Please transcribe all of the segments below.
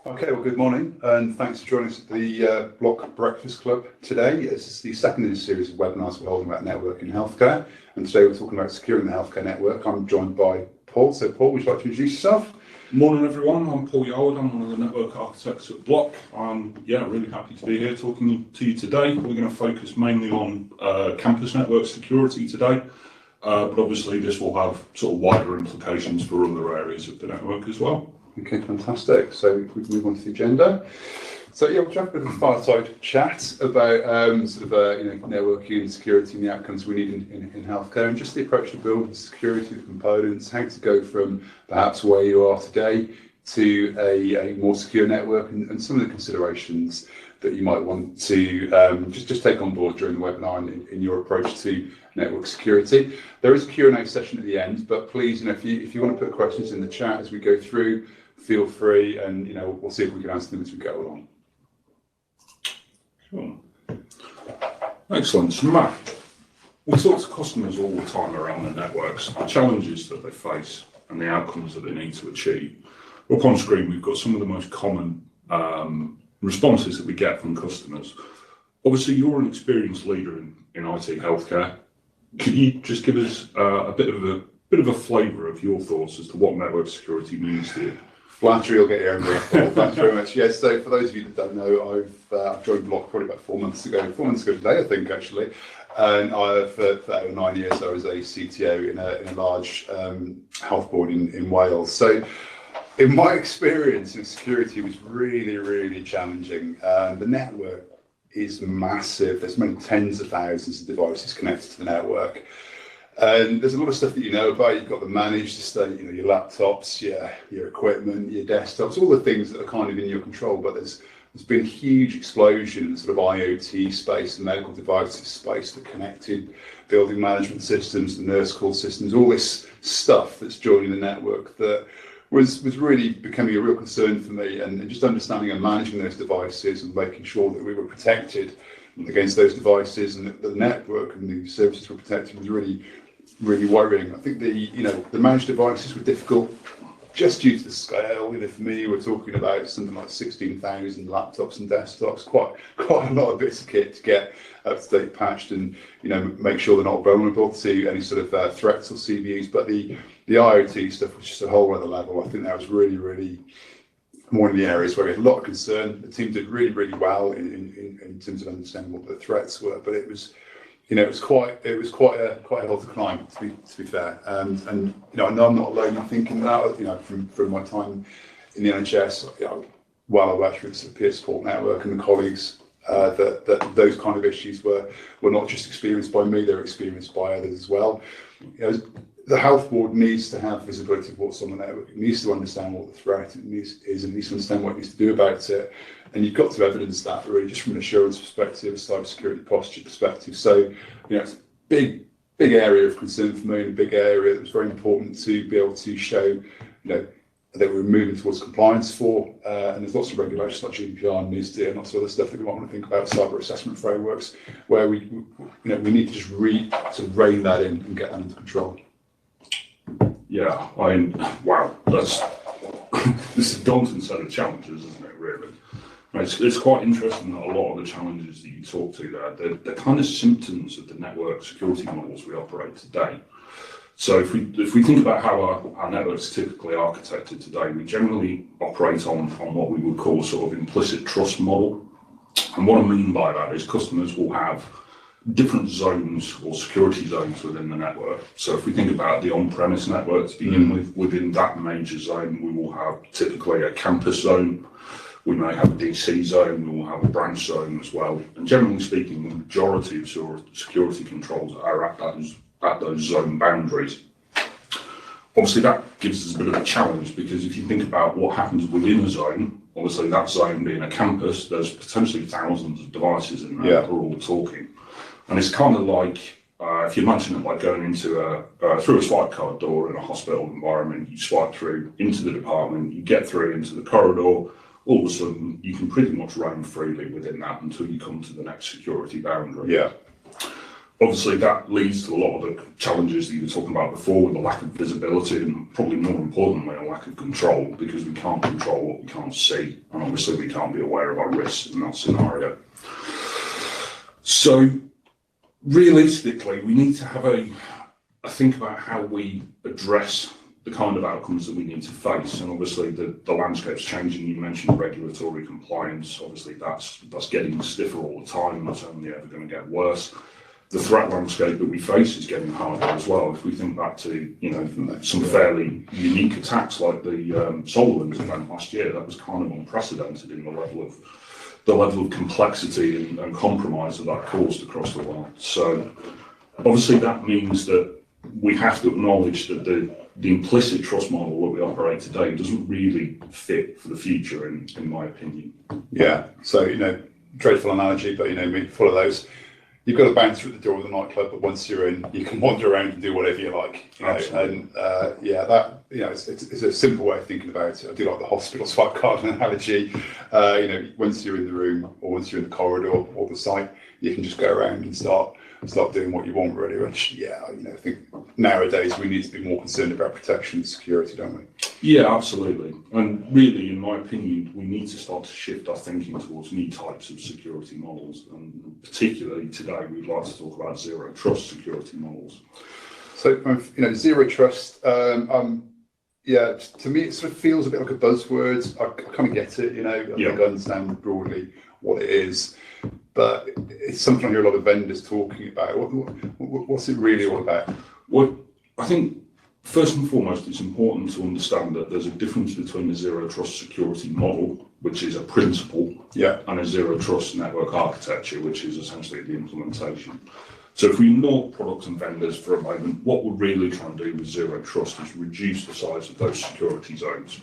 Okay, well, good morning, and thanks for joining us at the Block Breakfast Club today. This is the second in a series of webinars we're holding about networking in healthcare, and today we're talking about securing the healthcare network. I'm joined by Paul. So, Paul, would you like to introduce yourself? Morning, everyone. I'm Paul Yarwood. I'm one of the network architects at Block. I'm really happy to be here talking to you today. We're going to focus mainly on campus network security today, but obviously this will have sort of wider implications for other areas of the network as well. Okay, fantastic. So we can move on to the agenda. So we'll have a bit of a fireside chat about networking and security and the outcomes we need in healthcare, and just the approach to building security, the components, how to go from perhaps where you are today to a more secure network, and some of the considerations that you might want to just take on board during the webinar in your approach to network security. There is a Q&A session at the end, but please, if you want to put questions in the chat as we go through, feel free, and we'll see if we can answer them as we go along. Sure. Excellent. So, Matt, we talk to customers all the time around the networks, the challenges that they face and the outcomes that they need to achieve. Up on screen, we've got some of the most common responses that we get from customers. Obviously, you're an experienced leader in IT healthcare. Could you just give us a bit of a flavour of your thoughts as to what network security means to you? Flattery will get your own brief. Thanks very much. Yes, so for those of you that don't know, I've joined Block probably about 4 months ago. 4 months ago today, I think, actually. And for over 9 years, I was a CTO in a large health board in Wales. So in my experience, security was really, really challenging. The network is massive. There's many tens of thousands of devices connected to the network. And there's a lot of stuff that you know about. You've got the managed estate, your laptops, your equipment, your desktops, all the things that are kind of in your control. But there's been a huge explosion in sort of IoT space, the medical devices space, the connected building management systems, the nurse call systems, all this stuff that's joining the network that was really becoming a real concern for me. And just understanding and managing those devices and making sure that we were protected against those devices, and that the network and the services were protected was really worrying. I think the managed devices were difficult just due to the scale. For me, we're talking about something like 16,000 laptops and desktops, quite a lot of bits of kit to get up to date, patched, and make sure they're not vulnerable to any sort of threats or CVEs. But the IoT stuff was just a whole other level. I think that was really one of the areas where we had a lot of concern. The team did really well in terms of understanding what the threats were, but it was quite a hill to climb, to be fair. And I know I'm not alone in thinking that. From my time in the NHS, while I worked with the peer support network and the colleagues, that those kind of issues were not just experienced by me; they were experienced by others as well. The health board needs to have visibility of what's on the network. It needs to understand what the threat is, and needs to understand what it needs to do about it. And you've got to evidence that really, just from an assurance perspective, a cybersecurity posture perspective. So, it's a big area of concern for me, and a big area that was very important to be able to show, that we're moving towards compliance for. And there's lots of regulations like GDPR and NIST and lots of other stuff that we might want to think about, cyber assessment frameworks, where we need to just sort of rein that in and get that under control. Yeah, wow, this is a daunting set of challenges, isn't it, really? It's quite interesting that a lot of the challenges that you talk to there, they're kind of symptoms of the network security models we operate today. So if we think about how our networks are typically architected today, we generally operate on what we would call sort of implicit trust model. And what I mean by that is customers will have different zones or security zones within the network. So if we think about the on-premise network to begin with, within that major zone, we will have typically a campus zone. We may have a DC zone, we will have a branch zone as well. And generally speaking, the majority of security controls are at those zone boundaries. Obviously, that gives us a bit of a challenge, because if you think about what happens within a zone, obviously that zone being a campus, there's potentially thousands of devices in there that are all talking. And it's kind of like, if you imagine it like going into through a swipe card door in a hospital environment, you swipe through into the department, you get through into the corridor, all of a sudden you can pretty much roam freely within that until you come to the next security boundary. Yeah. Obviously, that leads to a lot of the challenges that you were talking about before, with the lack of visibility and probably more importantly, a lack of control, because we can't control what we can't see, and obviously we can't be aware of our risks in that scenario. So realistically, we need to have a think about how we address the kind of outcomes that we need to face. And obviously the landscape's changing. You mentioned regulatory compliance. Obviously that's getting stiffer all the time, and it's only ever going to get worse. The threat landscape that we face is getting harder as well. If we think back to, you know, some fairly unique attacks like the SolarWinds event last year, that was kind of unprecedented in the level of complexity and compromise that caused across the world. So obviously that means that we have to acknowledge that the implicit trust model that we operate today doesn't really fit for the future, in my opinion. Yeah, so, you know, dreadful analogy, but, you know, we follow those. You've got a bouncer at the door of the nightclub, but once you're in, you can wander around and do whatever you like. You know? And yeah, that, you know, it's a simple way of thinking about it. I do like the hospital swipe card analogy. You know, once you're in the room or once you're in the corridor or the site, you can just go around and start doing what you want, really. Which, yeah, you know, I think nowadays we need to be more concerned about protection and security, don't we? Yeah, absolutely. And really, in my opinion, we need to start to shift our thinking towards new types of security models. And particularly today, we'd like to talk about zero trust security models. So, you know, zero trust, yeah, to me, it sort of feels a bit like a buzzword. I kind of get it, you know, I think I understand broadly what it is, but it's something I hear a lot of vendors talking about. What's it really all about? Well, I think first and foremost, it's important to understand that there's a difference between a zero trust security model, which is a principle, and a zero trust network architecture, which is essentially the implementation. So if we ignore products and vendors for a moment, what we're really trying to do with zero trust is reduce the size of those security zones.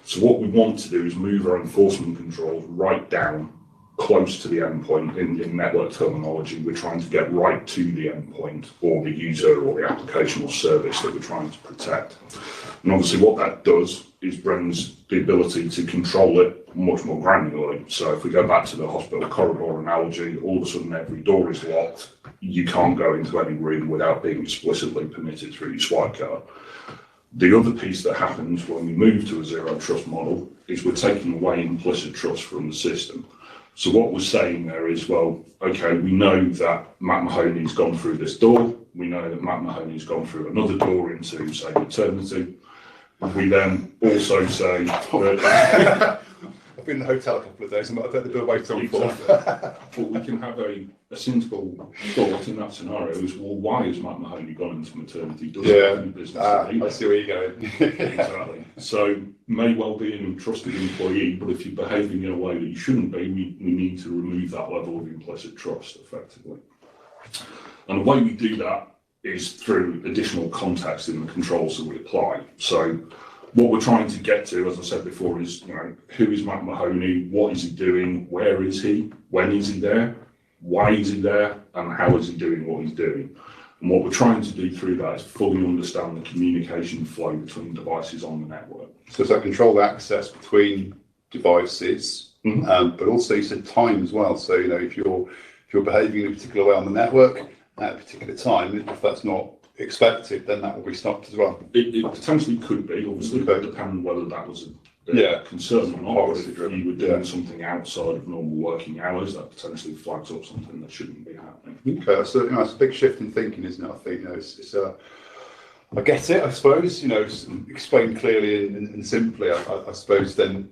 So what we want to do is move our enforcement controls right down close to the endpoint. In network terminology, we're trying to get right to the endpoint or the user or the application or service that we're trying to protect. And obviously what that does is brings the ability to control it much more granularly. So if we go back to the hospital corridor analogy, all of a sudden every door is locked. You can't go into any room without being explicitly permitted through your swipe card. The other piece that happens when we move to a zero trust model is we're taking away implicit trust from the system. So what we're saying there is, well, okay, we know that Matt Mahoney's gone through this door. We know that Matt Mahoney's gone through another door into, say, maternity. We then also say that I've been in the hotel a couple of days, and I bet the bill waits on for. But we can have a sensible thought in that scenario is, well, why has Matt Mahoney gone into maternity? Does he have any business I see where you're going. Exactly. So may well be an trusted employee, but if you're behaving in a way that you shouldn't be, we need to remove that level of implicit trust effectively. And the way we do that is through additional context in the controls that we apply. So what we're trying to get to, as I said before, is, you know, who is Matt Mahoney? What is he doing? Where is he? When is he there? Why is he there? And how is he doing what he's doing? And what we're trying to do through that is fully understand the communication flow between devices on the network. So it's like controlled access between devices, but also you said time as well. So, you know, if you're behaving in a particular way on the network at a particular time, if that's not expected, then that will be stopped as well. It potentially could be, obviously, but depending whether that was a concern or not. But if you were doing something outside of normal working hours, that potentially flags up something that shouldn't be happening. Okay, so, you know, it's a big shift in thinking, isn't it? I think, you know, it's I get it, I suppose, you know, explained clearly and simply. I suppose then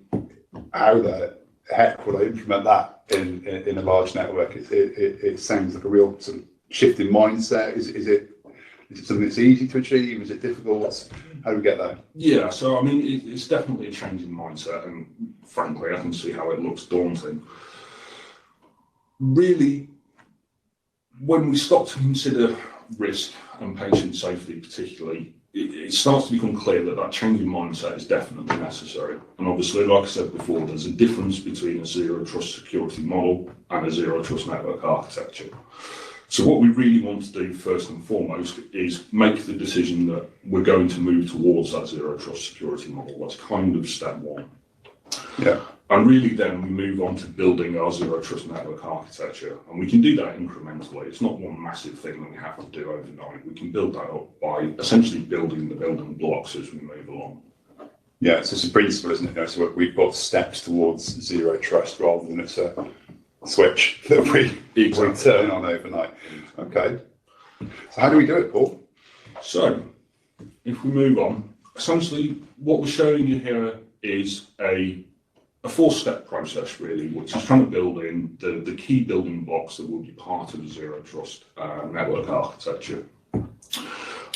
how the heck will I implement that in a large network? It sounds like a real sort of shift in mindset. Is it something that's easy to achieve? Is it difficult? How do we get there? Yeah, so I mean, it's definitely a change in mindset, and frankly, I can see how it looks daunting. Really, when we start to consider risk and patient safety particularly, it starts to become clear that change in mindset is definitely necessary. And obviously, like I said before, there's a difference between a zero trust security model and a zero trust network architecture. So what we really want to do first and foremost is make the decision that we're going to move towards that zero trust security model. That's kind of step one. Yeah. And really then we move on to building our zero trust network architecture. And we can do that incrementally. It's not one massive thing that we have to do overnight. We can build that up by essentially building the building blocks as we move along. Yeah, so it's a principle, isn't it? You know, so we've got steps towards zero trust rather than it's a switch that we turn on overnight. Okay. So how do we do it, Paul? So if we move on, essentially what we're showing you here is a four-step process, really, which is trying to build in the key building blocks that will be part of the zero trust network architecture.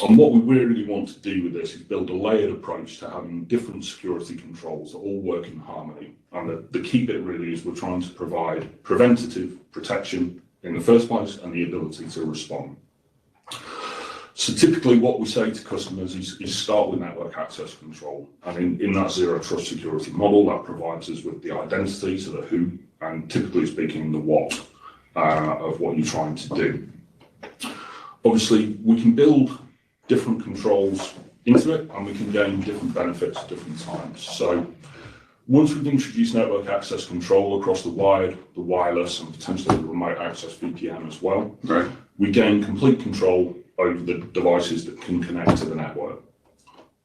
And what we really want to do with this is build a layered approach to having different security controls that all work in harmony. And the key bit really is we're trying to provide preventative protection in the first place and the ability to respond. So typically what we say to customers is start with network access control. And in that zero trust security model, that provides us with the identity, so the who, and typically speaking, the what of what you're trying to do. Obviously, we can build different controls into it and we can gain different benefits at different times. So once we've introduced network access control across the wired, the wireless, and potentially the remote access VPN as well, right, we gain complete control over the devices that can connect to the network.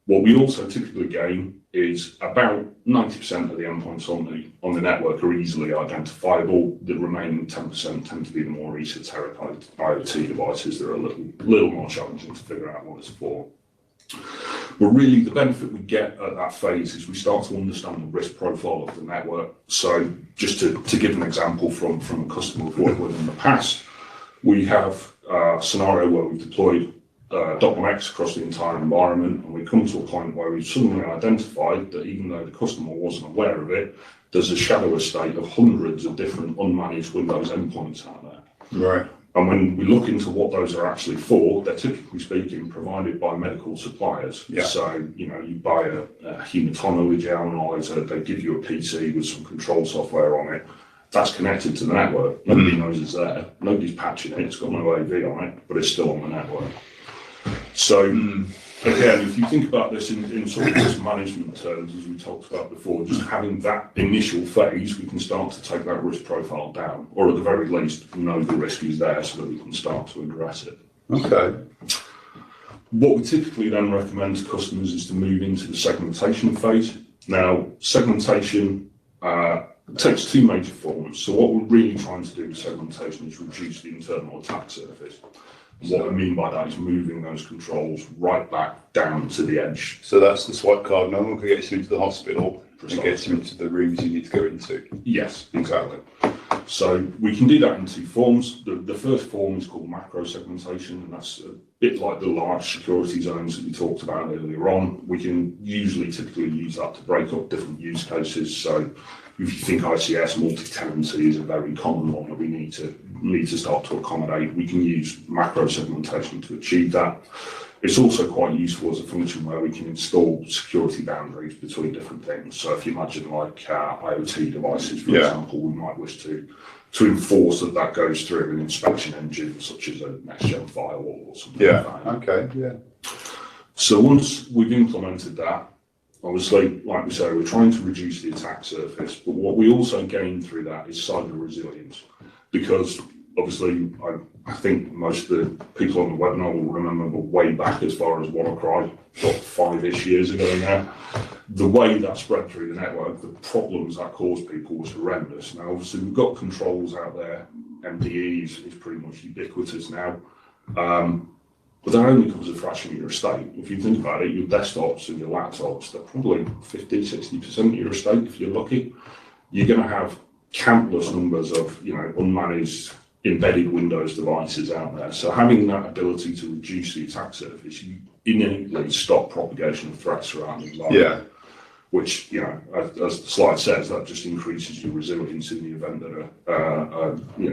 What we also typically gain is about 90% of the endpoints on the network are easily identifiable. The remaining 10% tend to be the more esoteric IoT devices that are a little more challenging to figure out what it's for. But really the benefit we get at that phase is we start to understand the risk profile of the network. So just to give an example from a customer we've worked with in the past, we have a scenario where we've deployed .1x across the entire environment, and we come to a point where we've suddenly identified that even though the customer wasn't aware of it, there's a shadow estate of hundreds of different unmanaged Windows endpoints out there. Right. And when we look into what those are actually for, they're typically speaking provided by medical suppliers. Yeah. So, you buy a hematology analyzer, they give you a PC with some control software on it. That's connected to the network. Nobody knows it's there. Nobody's patching it. It's got no AV on it, but it's still on the network. So again, if you think about this in sort of risk management terms, as we talked about before, just having that initial phase, we can start to take that risk profile down, or at the very least know the risk is there so that we can start to address it. Okay. What we typically then recommend to customers is to move into the segmentation phase. Now, segmentation takes two major forms. So what we're really trying to do with segmentation is reduce the internal attack surface. What I mean by that is moving those controls right back down to the edge. So that's the swipe card. No one can get you into the hospital. Precisely. And get you into the rooms you need to go into. Yes, exactly. So we can do that in two forms. The first form is called macro segmentation, and that's a bit like the large security zones that we talked about earlier on. We can typically use that to break up different use cases. So if you think ICS, multi-tenancy is a very common one that we need to start to accommodate. We can use macro segmentation to achieve that. It's also quite useful as a function where we can install security boundaries between different things. So if you imagine like IoT devices, for example, we might wish to enforce that goes through an inspection engine, such as a next-gen firewall or something like that. Okay, yeah. So once we've implemented that, obviously, like we say, we're trying to reduce the attack surface, but what we also gain through that is cyber resilience, because obviously, I think most of the people on the webinar will remember way back as far as WannaCry, 5-ish years ago now. The way that spread through the network, the problems that caused people was horrendous. Now, obviously, we've got controls out there. MDE is pretty much ubiquitous now. But that only covers a fraction of your estate. If you think about it, your desktops and your laptops, they're probably 50-60% of your estate if you're lucky. You're going to have countless numbers of unmanaged embedded Windows devices out there. So having that ability to reduce the attack surface, you innately stop propagation of threats throughout the environment. Yeah. Which, as the slide says, that just increases your resilience in the event that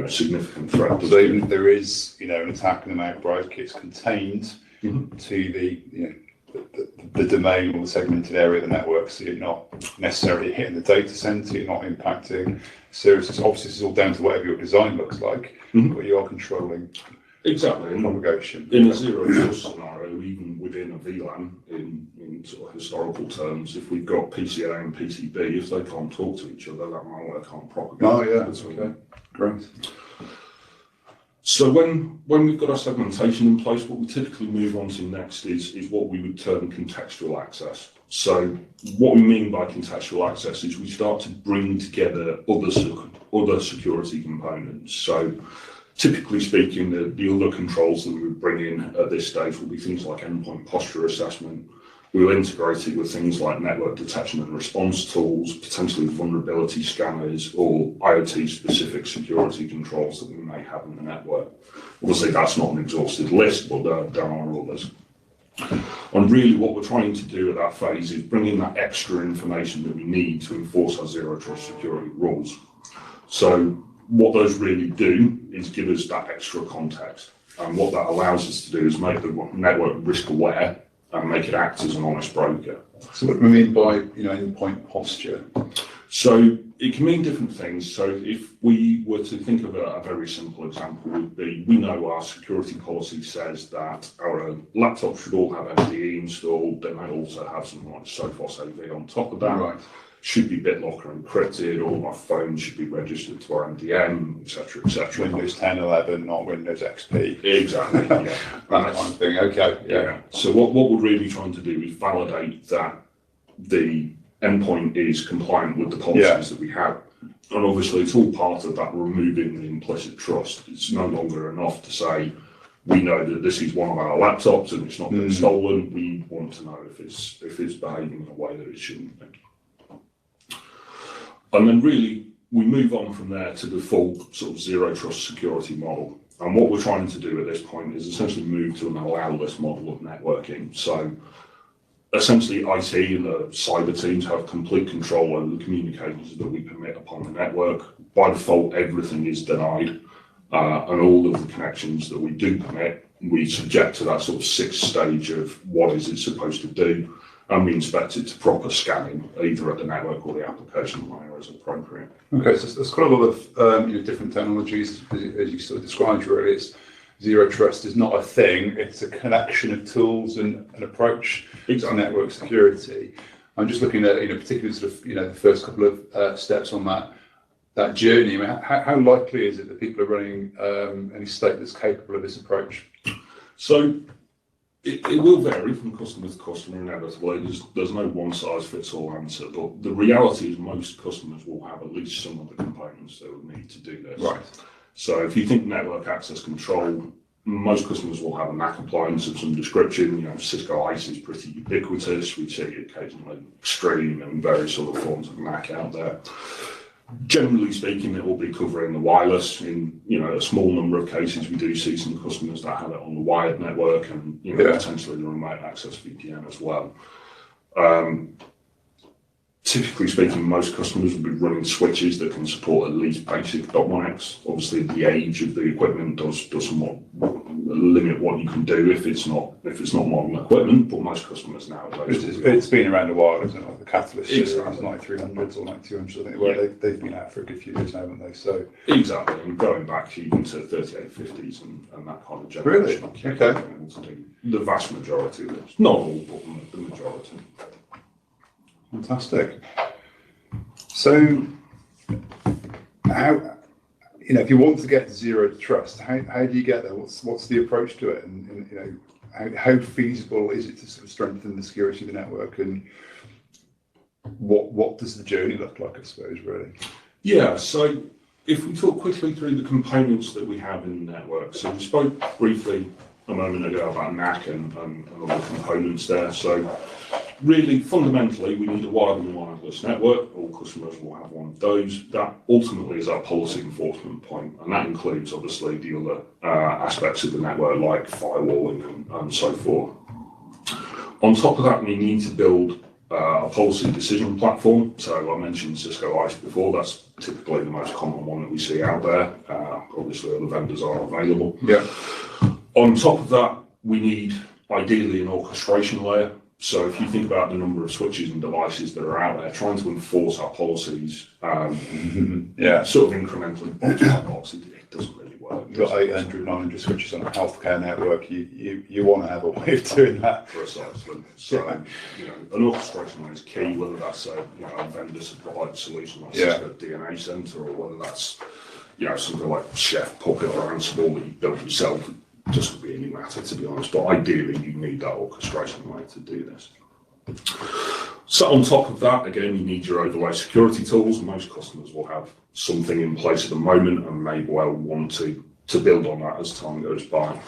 a significant threat. So even if there is, an attack and an outbreak, it's contained to the domain or the segmented area of the network, so you're not necessarily hitting the data center, you're not impacting services. Obviously, this is all down to whatever your design looks like, but you are controlling exactly propagation. In a zero trust scenario, even with within a VLAN in sort of historical terms. If we've got PCA and PCB, if they can't talk to each other, that malware can't propagate. Oh yeah, that's okay. Great. So when we've got our segmentation in place, what we typically move on to next is what we would term contextual access. So what we mean by contextual access is we start to bring together other security components. So typically speaking, the other controls that we would bring in at this stage will be things like endpoint posture assessment. We'll integrate it with things like network detection and response tools, potentially vulnerability scanners, or IoT-specific security controls that we may have in the network. Obviously, that's not an exhaustive list, but there are others. And really what we're trying to do at that phase is bring in that extra information that we need to enforce our zero trust security rules. So what those really do is give us that extra context. And what that allows us to do is make the network risk aware and make it act as an honest broker. So what do we mean by endpoint posture? So it can mean different things. So if we were to think of a very simple example would be, we know our security policy says that our laptops should all have MDE installed. They might also have something like Sophos AV on top of that. Right. Should be BitLocker encrypted, all our phones should be registered to our MDM, etc., etc. Windows 10, 11, not Windows XP. Exactly. Yeah. That kind of thing. Okay. Yeah. So what we're really trying to do is validate that the endpoint is compliant with the policies that we have. And obviously it's all part of that removing the implicit trust. It's no longer enough to say, we know that this is one of our laptops and it's not been stolen. We want to know if it's behaving in a way that it shouldn't be. And then really, we move on from there to the full sort of zero trust security model. And what we're trying to do at this point is essentially move to an allow-less model of networking. So essentially IT and the cyber teams have complete control over the communications that we permit upon the network. By default, everything is denied. And all of the connections that we do permit, we subject to that sort of sixth stage of what is it supposed to do. And we inspect it to proper scanning, either at the network or the application layer as appropriate. Okay, so there's quite a lot of different technologies, as you sort of described. Really, it's zero trust is not a thing; it's a collection of tools and an approach to network security. I'm just looking at particularly sort of the first couple of steps on that journey. I mean, how likely is it that people are running any state that's capable of this approach? So. It will vary from customer to customer inevitably. There's no one-size-fits-all answer, but the reality is most customers will have at least some of the components that would need to do this. Right. So if you think network access control, most customers will have a NAC appliance of some description. Cisco ICE is pretty ubiquitous. We see occasionally Extreme and various other forms of NAC out there. Generally speaking, it will be covering the wireless. In a small number of cases, we do see some customers that have it on the wired network and potentially the remote access VPN as well. Typically speaking, most customers will be running switches that can support at least basic .1x. Obviously, the age of the equipment does somewhat limit what you can do if it's not modern equipment. But most customers nowadays, it's been around a while, isn't it? Like the Catalyst series, 9300s or 9200s, I think. They've been out for a good few years now, haven't they? So exactly, and going back even to 3850s and that kind of generation. Really? Okay. The vast majority of it, not all, but the majority. Fantastic. So, how, if you want to get zero trust, how do you get there? What's the approach to it? And how feasible is it to sort of strengthen the security of the network? And what does the journey look like, I suppose, really? Yeah. So, if we talk quickly through the components that we have in the network, so we spoke briefly a moment ago about NAC and other components there. So. Really, fundamentally, we need a wired and wireless network. All customers will have one of those. That ultimately is our policy enforcement point, and that includes, obviously, the other aspects of the network, like firewalling and so forth. On top of that, we need to build a policy decision platform. So I mentioned Cisco ICE before. That's typically the most common one that we see out there. Obviously, other vendors are available. Yeah. On top of that, we need, ideally, an orchestration layer. So if you think about the number of switches and devices that are out there, trying to enforce our policies, sort of incrementally box by box, it doesn't really work. You've got 800, 900 switches on a healthcare network. You want to have a way of doing that. Precisely. So, an orchestration is key, whether that's a vendor supplied solution like Cisco DNA Center, or whether that's something like Chef, Puppet, or Ansible that you built yourself. It doesn't really matter, to be honest. But ideally, you need that orchestration layer to do this. So on top of that, again, you need your overlay security tools. Most customers will have something in place at the moment and may well want to build on that as time goes by.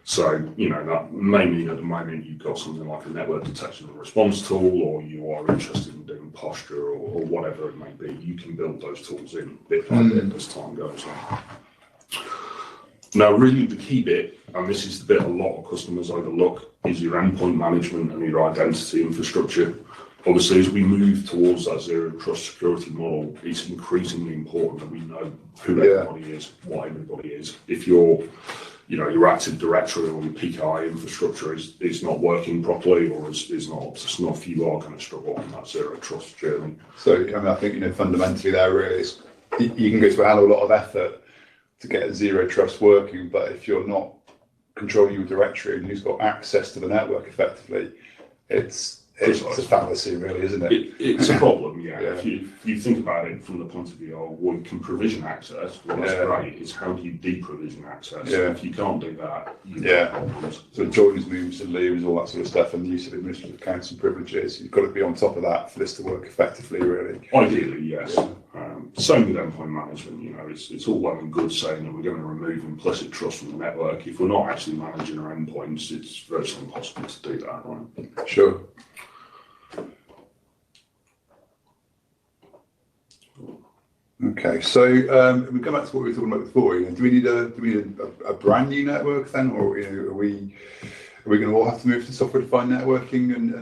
So, that may mean at the moment you've got something like a network detection and response tool, or you are interested in doing posture or whatever it may be. You can build those tools in bit by bit as time goes on. Now, really the key bit, and this is the bit a lot of customers overlook, is your endpoint management and your identity infrastructure. Obviously, as we move towards that zero trust security model, it's increasingly important that we know who everybody is, what everybody is. If your Active Directory or your PKI infrastructure is not working properly or is not up to snuff, you are going to struggle on that zero trust journey. So, I think fundamentally there really is, you can go to a hell of a lot of effort to get a zero trust working, but if you're not controlling your directory and who's got access to the network effectively, it's a fallacy, really, isn't it? It's a problem, yeah. If you think about it from the point of view of, well, you can provision access, well, that's great. It's how do you deprovision access? If you can't do that, you've got problems. So joins, moves and leaves, all that sort of stuff, and the use of administrative accounts and privileges, you've got to be on top of that for this to work effectively, really. Ideally, yes. Same with endpoint management. It's all well and good saying that we're going to remove implicit trust from the network. If we're not actually managing our endpoints, it's virtually impossible to do that, right? Sure. Okay, so we go back to what we were talking about before. Do we need a brand new network then, or are we going to all have to move to software-defined networking and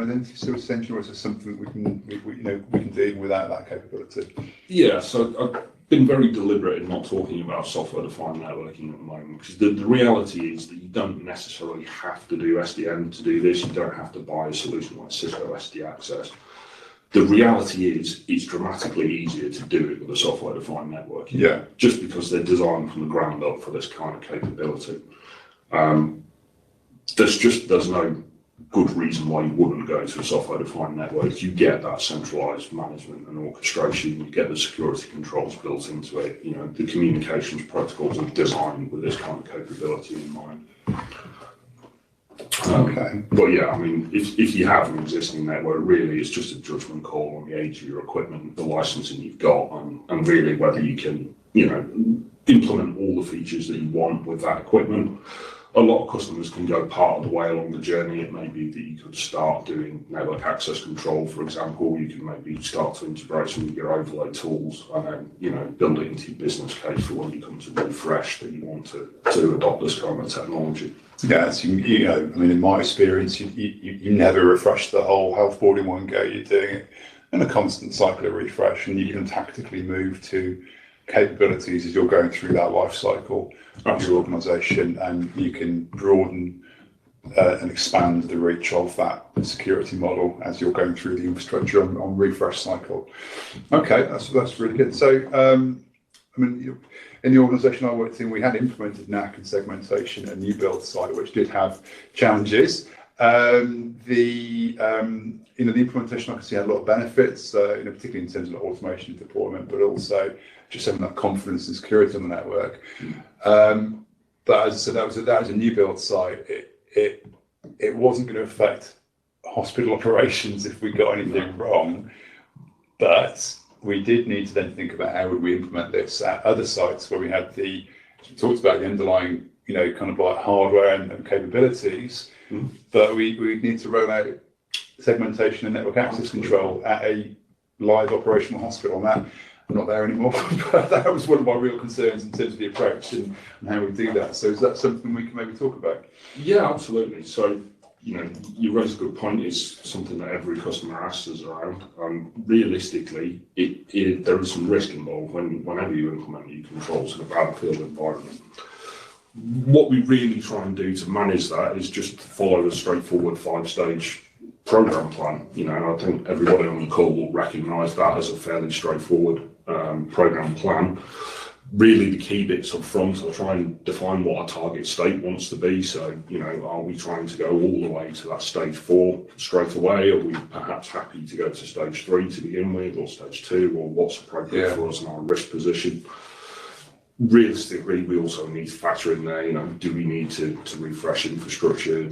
identity service extension, or is this something that we can do without that capability? Yeah, so I've been very deliberate in not talking about software-defined networking at the moment, because the reality is that you don't necessarily have to do SDN to do this. You don't have to buy a solution like Cisco SD Access. The reality is it's dramatically easier to do it with a software-defined network. Just because they're designed from the ground up for this kind of capability. There's no good reason why you wouldn't go to a software-defined network. You get that centralized management and orchestration. You get the security controls built into it. The communications protocols are designed with this kind of capability in mind. But yeah, if you have an existing network, really it's just a judgment call on the age of your equipment, the licensing you've got, and really whether you can, implement all the features that you want with that equipment. A lot of customers can go part of the way along the journey. It may be that you could start doing network access control, for example. You can maybe start to integrate some of your overlay tools and then, build it into your business case for when you come to refresh that you want to adopt this kind of technology. Yes, in my experience, you never refresh the whole health board in one go. You're doing it in a constant cycle of refresh, and you can tactically move to capabilities as you're going through that life cycle of your organisation, and you can broaden and expand the reach of that security model as you're going through the infrastructure on refresh cycle. Okay, that's really good. So, in the organisation I worked in, we had implemented NAC and segmentation, a new build site, which did have challenges. The implementation I can see had a lot of benefits, particularly in terms of automation and deployment, but also just having that confidence and security on the network. But as I said, that was a new build site. It wasn't going to affect hospital operations if we got anything wrong, but we did need to then think about how would we implement this at other sites where we had we talked about the underlying, kind of like hardware and capabilities, but we need to roll out segmentation and network access control at a live operational hospital. And that, I'm not there anymore, but that was one of my real concerns in terms of the approach and how we do that. So is that something we can maybe talk about? Yeah, absolutely. So, you raise a good point. It's something that every customer asks us around. Realistically, there is some risk involved whenever you implement new controls in a battlefield environment. What we really try and do to manage that is just follow a straightforward 5-stage program plan. And I think everybody on the call will recognise that as a fairly straightforward program plan. Really, the key bits up front are try and define what our target state wants to be. So, are we trying to go all the way to that stage 4 straight away? Are we perhaps happy to go to stage 3 to begin with, or stage 2, or what's appropriate for us in our risk position? Realistically, we also need to factor in there, do we need to refresh infrastructure,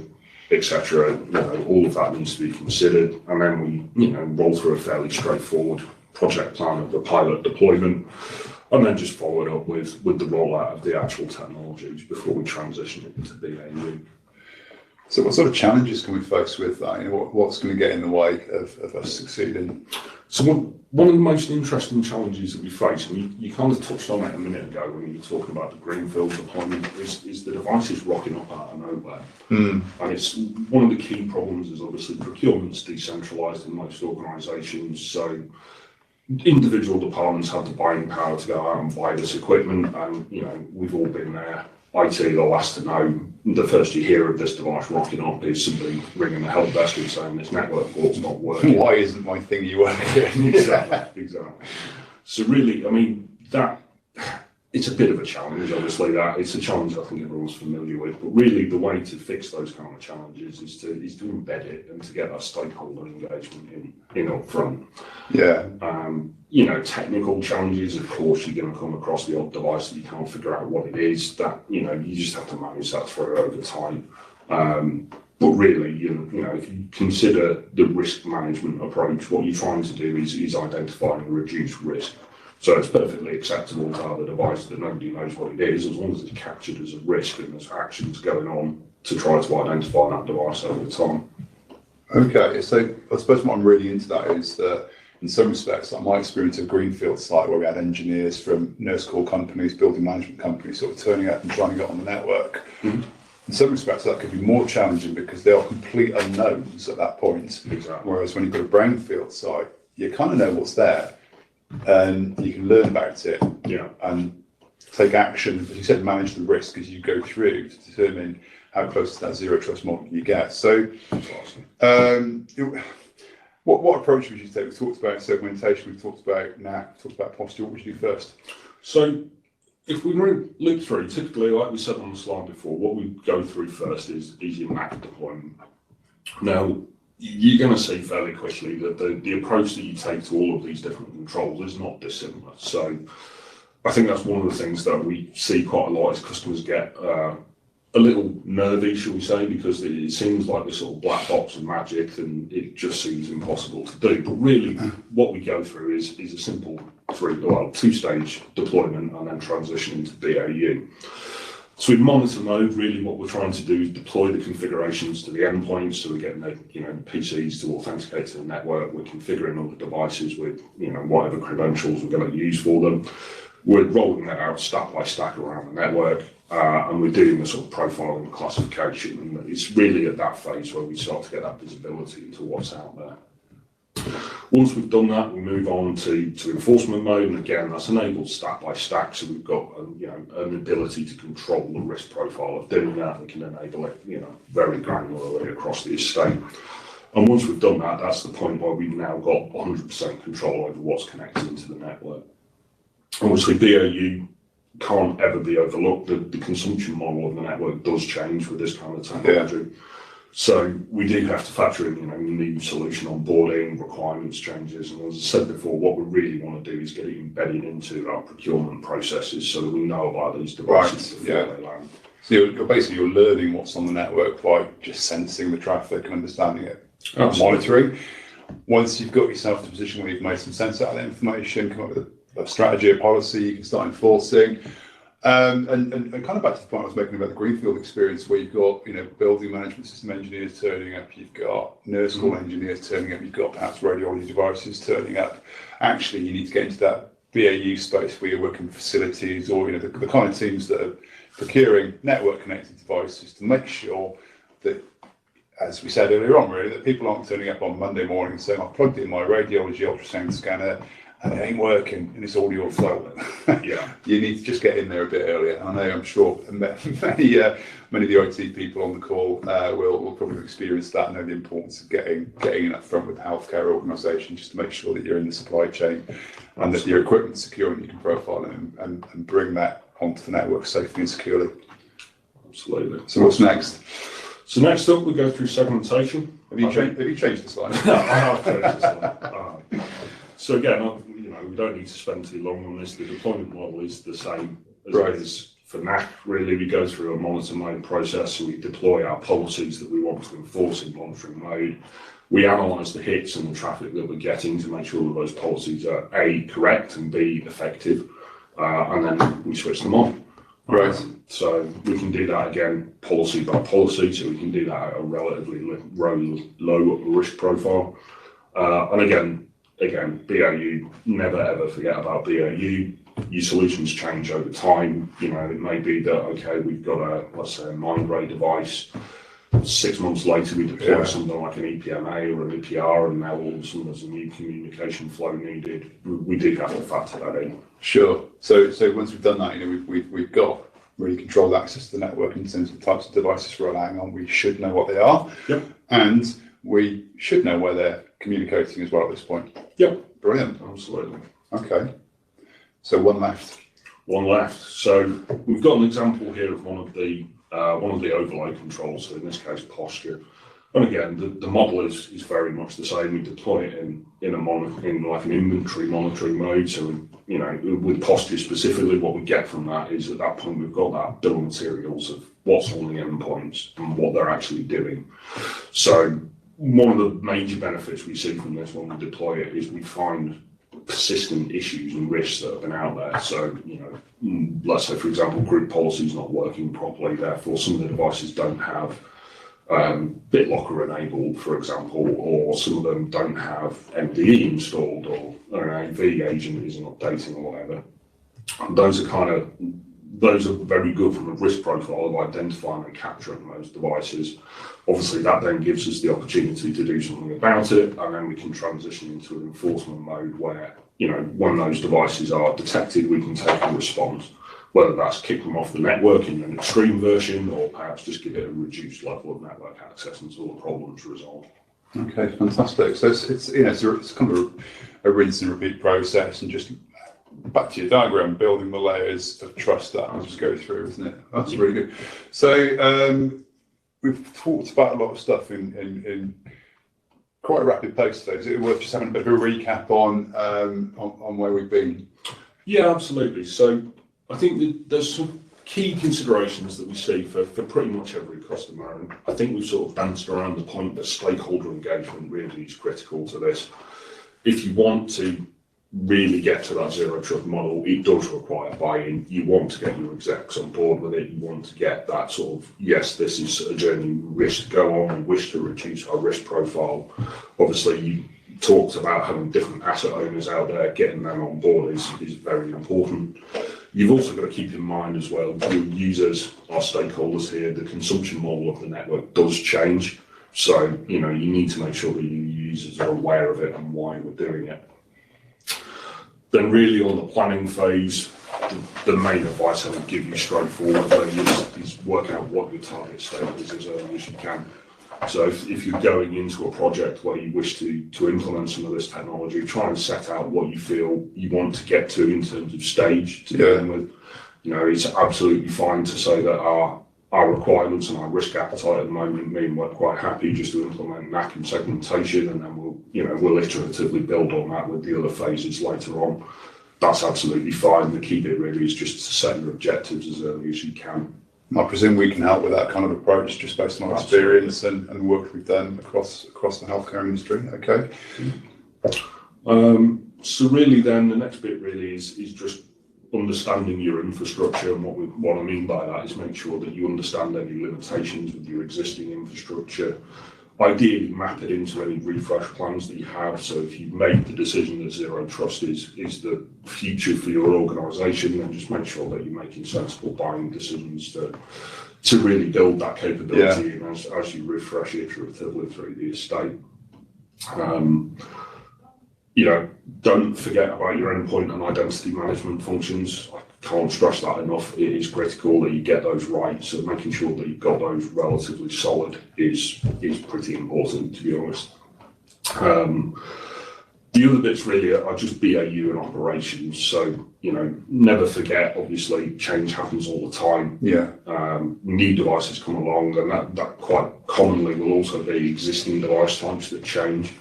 etc. All of that needs to be considered. And then we, roll through a fairly straightforward project plan of the pilot deployment, and then just follow it up with the rollout of the actual technologies before we transition it into BAU. So what sort of challenges can we face with that? What's going to get in the way of us succeeding? So one of the most interesting challenges that we face, and you kind of touched on it a minute ago when you were talking about the greenfield deployment, is the devices rocking up out of nowhere. And it's one of the key problems is obviously procurement's decentralised in most organisations. So individual departments have the buying power to go out and buy this equipment, and we've all been there. IT, the last to know. The first you hear of this device rocking up is somebody ringing the help desk and saying this network port's not working. Why isn't my thingy working? Exactly. So really, that it's a bit of a challenge. Obviously, that it's a challenge I think everyone's familiar with. But really, the way to fix those kind of challenges is to embed it and to get that stakeholder engagement in up front. Yeah. Technical challenges, of course, you're going to come across the odd device that you can't figure out what it is. That you just have to manage that through over time. But really, if you consider the risk management approach, what you're trying to do is identify and reduce risk. So it's perfectly acceptable to have a device that nobody knows what it is, as long as it's captured as a risk and there's actions going on to try to identify that device over time. Okay, so I suppose what I'm really into that is that in some respects, like my experience of a greenfield site where we had engineers from nurse call companies, building management companies sort of turning up and trying to get on the network. In some respects, that could be more challenging because they are complete unknowns at that point. Exactly. Whereas when you've got a brownfield site, you kind of know what's there and you can learn about it and take action. As you said, manage the risk as you go through to determine how close to that zero trust model you get. So, what approach would you take? We've talked about segmentation, we've talked about NAC, we've talked about posture. What would you do first? So, if we look through, typically, like we said on the slide before, what we go through first is your NAC deployment. Now, you're going to see fairly quickly that the approach that you take to all of these different controls is not dissimilar. So, I think that's one of the things that we see quite a lot is customers get a little nervy, shall we say, because it seems like this sort of black box of magic and it just seems impossible to do. But really, what we go through is a simple two-stage deployment and then transition into BAU. So in monitor mode, really what we're trying to do is deploy the configurations to the endpoints. So we're getting the PCs to authenticate to the network. We're configuring all the devices with whatever credentials we're going to use for them. We're rolling that out stack by stack around the network. And we're doing the sort of profiling and classification, and it's really at that phase where we start to get that visibility into what's out there. Once we've done that, we move on to enforcement mode, and again, that's enabled stack by stack, so we've got an ability to control the risk profile of doing that. We can enable it very granularly across the estate. And once we've done that, that's the point where we've now got 100% control over what's connected into the network. Obviously, BAU can't ever be overlooked. The consumption model of the network does change with this kind of technology. So we do have to factor in, new solution onboarding, requirements changes. And as I said before, what we really want to do is get it embedded into our procurement processes so that we know about these devices before they land. So you're learning what's on the network by just sensing the traffic and understanding it. Monitoring. Once you've got yourself to a position where you've made some sense out of that information, come up with a strategy, a policy, you can start enforcing. And kind of back to the point I was making about the greenfield experience, where you've got building management system engineers turning up, you've got nurse call engineers turning up, you've got perhaps radiology devices turning up. Actually, you need to get into that BAU space where you're working with facilities or the kind of teams that are procuring network connected devices to make sure that, as we said earlier on, really, that people aren't turning up on Monday morning and saying, I've plugged in my radiology ultrasound scanner and it ain't working, and it's all your fault. Yeah. You need to just get in there a bit earlier. I know, I'm sure many of the IT people on the call will probably experience that and know the importance of getting in up front with the healthcare organisation, just to make sure that you're in the supply chain and that your equipment's secure and you can profile it and bring that onto the network safely and securely. Absolutely. So what's next? So next up, we go through segmentation. Have you changed the slide? I have changed the slide. So again, we don't need to spend too long on this. The deployment model is the same as it is for NAC. Really, we go through a monitor mode process, so we deploy our policies that we want to enforce in monitoring mode. We analyse the hits and the traffic that we're getting to make sure that those policies are A, correct, and B, effective, and then we switch them on. Right. So we can do that again, policy by policy, so we can do that at a relatively low risk profile. And again, BAU, never ever forget about BAU. Your solutions change over time. It may be that, okay, we've got let's say a mine-grade device. 6 months later, we deploy something like an EPMA or an EPR, and now all of a sudden there's a new communication flow needed. We do have to factor that in. Sure. So once we've done that, we've got really controlled access to the network in terms of the types of devices we're relying on. We should know what they are. Yep. And we should know where they're communicating as well at this point. Yep. Brilliant. Absolutely. Okay. So one left. One left. So we've got an example here of one of the overlay controls, so in this case posture. And again, the model is very much the same. We deploy it in like an inventory monitoring mode. So with posture specifically, what we get from that is at that point we've got that bill of materials of what's on the endpoints and what they're actually doing. So one of the major benefits we see from this when we deploy it is we find persistent issues and risks that have been out there. So, let's say, for example, group policy is not working properly, therefore some of the devices don't have BitLocker enabled, for example, or some of them don't have MDE installed, or an AV agent isn't updating or whatever. And those are very good from a risk profile of identifying and capturing those devices. Obviously, that then gives us the opportunity to do something about it, and then we can transition into an enforcement mode where, when those devices are detected, we can take a response, whether that's kick them off the network in an extreme version, or perhaps just give it a reduced level of network access until the problem's resolved. Okay, fantastic. So it's kind of a rinse and repeat process, and just back to your diagram, building the layers of trust that I'll just go through, isn't it? That's really good. So we've talked about a lot of stuff in quite a rapid pace today. Is it worth just having a bit of a recap on where we've been? Yeah, absolutely. So I think that there's some key considerations that we see for pretty much every customer, and I think we've sort of danced around the point that stakeholder engagement really is critical to this. If you want to really get to that zero trust model, it does require buy-in. You want to get your execs on board with it. You want to get that sort of, yes, this is a journey we wish to go on, we wish to reduce our risk profile. Obviously, you talked about having different asset owners out there, getting them on board is very important. You've also got to keep in mind as well, your users, our stakeholders here, the consumption model of the network does change. So, you need to make sure that your users are aware of it and why we're doing it. Then really on the planning phase, the main advice I would give you straightforward is work out what your target state is as early as you can. So if you're going into a project where you wish to implement some of this technology, try and set out what you feel you want to get to in terms of stage to begin with. It's absolutely fine to say that our requirements and our risk appetite at the moment mean we're quite happy just to implement NAC and segmentation, and then we'll iteratively build on that with the other phases later on. That's absolutely fine. The key bit really is just to set your objectives as early as you can. I presume we can help with that kind of approach just based on our experience and work we've done across the healthcare industry. Okay. So really then the next bit really is just understanding your infrastructure, and what I mean by that is make sure that you understand any limitations with your existing infrastructure. Ideally map it into any refresh plans that you have. So if you've made the decision that zero trust is the future for your organisation, then just make sure that you're making sensible buying decisions to really build that capability and as you refresh iteratively through the estate. don't forget about your endpoint and identity management functions. I can't stress that enough. It is critical that you get those right. So making sure that you've got those relatively solid is pretty important, to be honest. The other bits really are just BAU and operations. So, never forget, obviously, change happens all the time. Yeah. New devices come along, and that quite commonly will also be existing device types that change.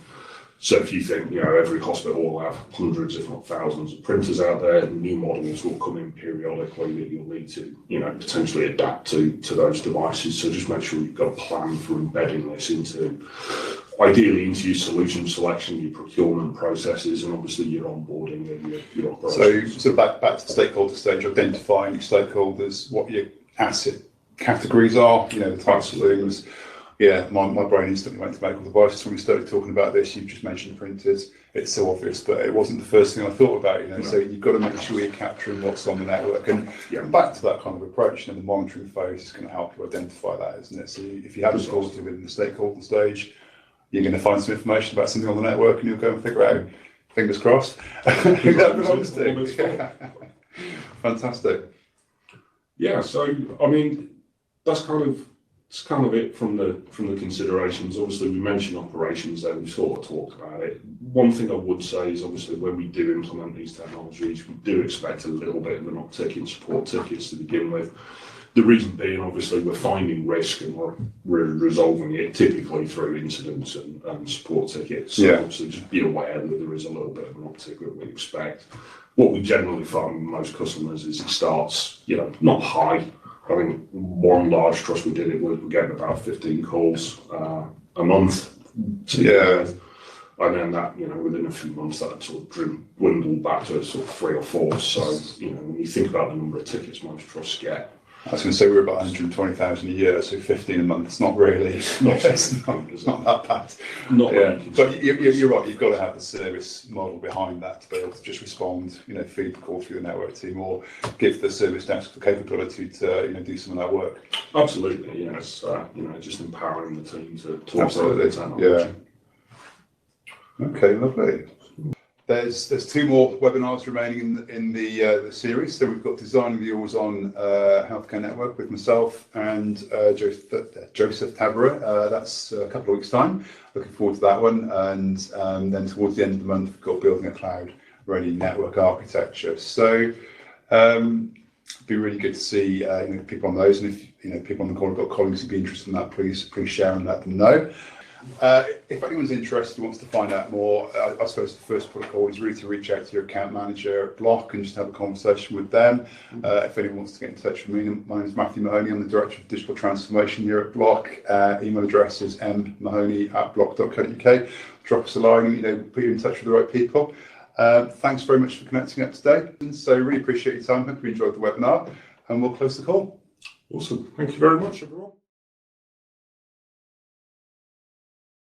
So if you think, every hospital will have hundreds, if not thousands, of printers out there, new models will come in periodically that you'll need to, potentially adapt to those devices. So just make sure you've got a plan for embedding this ideally into your solution selection, your procurement processes, and obviously your onboarding and your operations. So back to the stakeholder stage, identifying your stakeholders, what your asset categories are, the types of things. Yeah, my brain instantly went to medical devices when we started talking about this. You just mentioned printers. It's so obvious, but it wasn't the first thing I thought about. No. So you've got to make sure you're capturing what's on the network, and back to that kind of approach. The monitoring phase is going to help you identify that, isn't it? So if you haven't sorted within the stakeholder stage, you're going to find some information about something on the network, and you'll go and figure out. Fingers crossed. Who that belongs to. Fantastic. Yeah. So I mean, that's kind of it from the considerations. Obviously, we mentioned operations there. We sort of talked about it. One thing I would say is obviously when we do implement these technologies, we do expect a little bit of an uptick in support tickets to begin with. The reason being, obviously, we're finding risk and we're resolving it typically through incidents and support tickets. So obviously, just be aware that there is a little bit of an uptick that we expect. What we generally find with most customers is it starts, not high. I think one large trust we did it with, we're getting about 15 calls a month. And then that, within a few months, that sort of dwindled back to sort of 3 or 4. So, when you think about the number of tickets most trusts get. I was going to say we're about 120,000 a year, so 15 a month. It's not really. It's not that bad. But you're right. You've got to have the service model behind that to be able to just respond. Feed the call through the network team, or give the service desk the capability to do some of that work. Absolutely. Yes. Just empowering the team to talk Absolutely. The technology. Yeah. Okay. Lovely. There's 2 more webinars remaining in the series. So we've got Designing the Always On Healthcare Network with myself and Joseph Taverer. That's a couple of weeks' time. Looking forward to that one. And then towards the end of the month, we've got Building a Cloud-Ready Network Architecture. So it'd be really good to see people on those. And if people on the call have got colleagues who'd be interested in that, please share and let them know. If anyone's interested, wants to find out more, I suppose the first protocol is really to reach out to your account manager at Block and just have a conversation with them. If anyone wants to get in touch with me, my name is Matthew Mahoney. I'm the Director of Digital Transformation here at Block. Email address is mmahoney@block.co.uk. Drop us a line and put you in touch with the right people. Thanks very much for connecting up today. And so really appreciate your time. Hope you enjoyed the webinar, and we'll close the call. Awesome. Thank you very much, everyone.